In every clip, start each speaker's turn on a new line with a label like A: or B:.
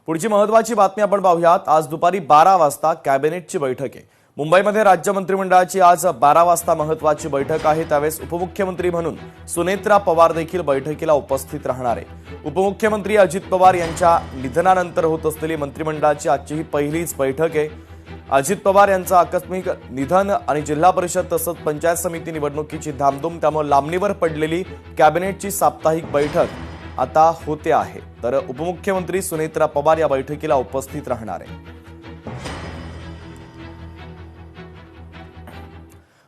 A: पुढची महत्त्वाची बातमी आपण पाहूयात। आज दुपारी 12 वाजता कॅबिनेटची बैठक आहे। मुंबईमध्ये राज्य मंत्रिमंडळाची आज 12 वाजता महत्त्वाची बैठक आहे। त्यावेळेस उपमुख्यमंत्री म्हणून सुनेत्रा पवार देखील बैठकीला उपस्थित राहणार आहे। उपमुख्यमंत्री अजित पवार यांच्या निधनानंतर होत असलेली मंत्रिमंडळाची आजची ही पहिलीच बैठक आहे। अजित पवार यांचं आकस्मिक निधन आणि जिल्हा परिषद तसंच पंचायत समिती निवडणुकीची धामधूम त्यामुळे लांबणीवर पडलेली कॅबिनेटची साप्ताहिक बैठक आता होते आहे। तर उपमुख्यमंत्री सुनेत्रा पवार या बैठकीला उपस्थित राहणार आहे।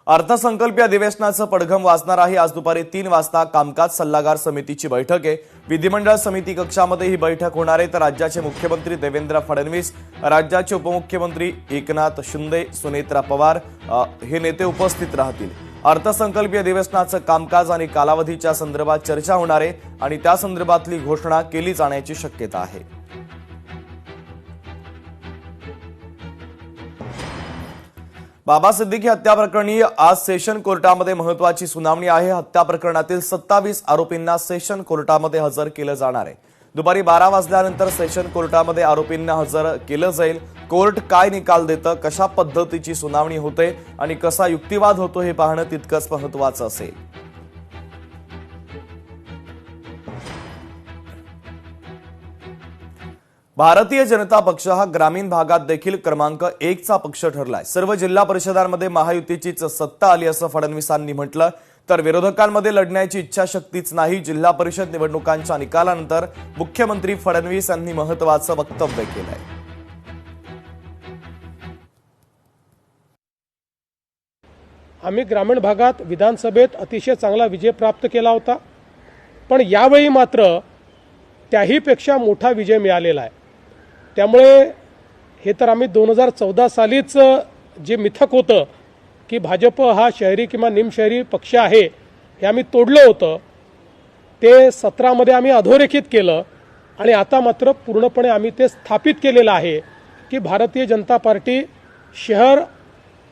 A: अर्थसंकल्पीय अधिवेशनाचं पडघम वाजणार आहे। आज दुपारी 3 वाजता कामकाज सल्लागार समितीची बैठक आहे। विधिमंडळ समिती कक्षामध्ये ही बैठक होणार आहे। तर राज्याचे मुख्यमंत्री देवेंद्र फडणवीस, राज्याचे उपमुख्यमंत्री एकनाथ शिंदे, सुनेत्रा पवार हे नेते उपस्थित राहतील। अर्थसंकल्पीय अधिवेशनाचं कामकाज आणि कालावधीच्या संदर्भात चर्चा होणार आहे आणि त्या संदर्भातली घोषणा केली जाण्याची शक्यता आहे। बाबा सिद्दीकी हत्या प्रकरणी आज सेशन कोर्टामध्ये महत्त्वाची सुनावणी आहे। हत्या प्रकरणातील 27 आरोपींना सेशन कोर्टामध्ये हजर केलं जाणार आहे। दुपारी 12 वाजल्यानंतर सेशन कोर्टामध्ये आरोपींना हजर केलं जाईल। कोर्ट काय निकाल देतं, कशा पद्धतीची सुनावणी होते आणि कसा युक्तिवाद होतो हे पाहणं तितकंच महत्त्वाचं असेल। भारतीय जनता पक्ष हा ग्रामीण भागात देखील क्रमांक 1 चा पक्ष ठरलाय। सर्व जिल्हा परिषदांमध्ये महायुतीचीच सत्ता आली असं फडणवीसांनी म्हटलं। तर विरोधकांमध्ये लढण्याची इच्छाशक्तीच नाही। जिल्हा परिषद निवडणुकांच्या निकालानंतर मुख्यमंत्री फडणवीस यांनी महत्त्वाचं वक्तव्य केलंय।
B: आम्ही ग्रामीण भागात विधानसभेत अतिशय चांगला विजय प्राप्त केला होता, पण यावेळी मात्र त्याहीपेक्षा मोठा विजय मिळालेला आहे। त्यामुळे हे तर आम्ही 2014 सालीच जे मिथक होतं की भाजप हा शहरी किंवा निमशहरी पक्ष आहे हे आम्ही तोडलं होतं, ते 17 मध्ये आम्ही अधोरेखित केलं आणि आता मात्र पूर्णपणे आम्ही ते स्थापित केलेलं आहे की भारतीय जनता पार्टी शहर,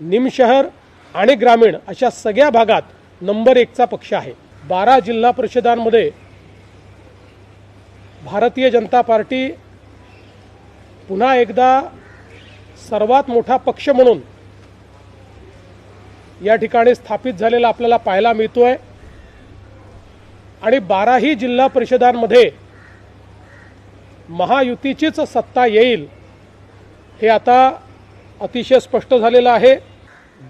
B: निमशहर आणि ग्रामीण अशा सगळ्या भागात नंबर 1 चा पक्ष आहे। 12 जिल्हा परिषदांमध्ये भारतीय जनता पार्टी पुन्हा एकदा सर्वात मोठा पक्ष म्हणून या ठिकाणी स्थापित झालेला आपल्याला पाहायला मिळतोय आणि 12ही जिल्हा परिषदांमध्ये महायुतीचीच सत्ता येईल हे आता अतिशय स्पष्ट झालेलं आहे।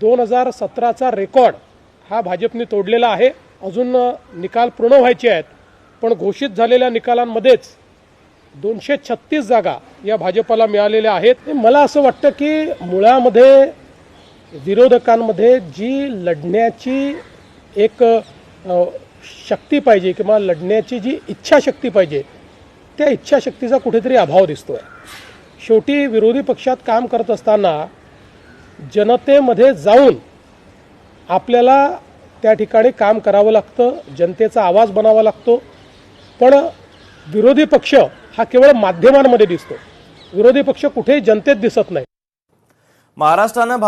B: 2017चा रेकॉर्ड हा भाजपने तोडलेला आहे। अजून निकाल पूर्ण व्हायचे आहेत, पण घोषित झालेल्या निकालांमध्येच 236 जागा या भाजपला मिळालेल्या आहेत। मला असं वाटतं की मुळामध्ये विरोधकांमध्ये जी लढण्याची एक शक्ती पाहिजे किंवा लढण्याची जी इच्छाशक्ती पाहिजे, त्या इच्छाशक्तीचा कुठेतरी अभाव दिसतोय। शेवटी विरोधी पक्षात काम करत असताना जनतेमध्ये जाऊन आपल्याला त्या ठिकाणी काम करावं लागतं, जनतेचा आवाज बनावा लागतो। पण विरोधी पक्ष हा केवळ माध्यमांमध्ये दिसतो, विरोधी पक्ष कुठेही जनतेत दिसत नाही।
A: महाराष्ट्रानं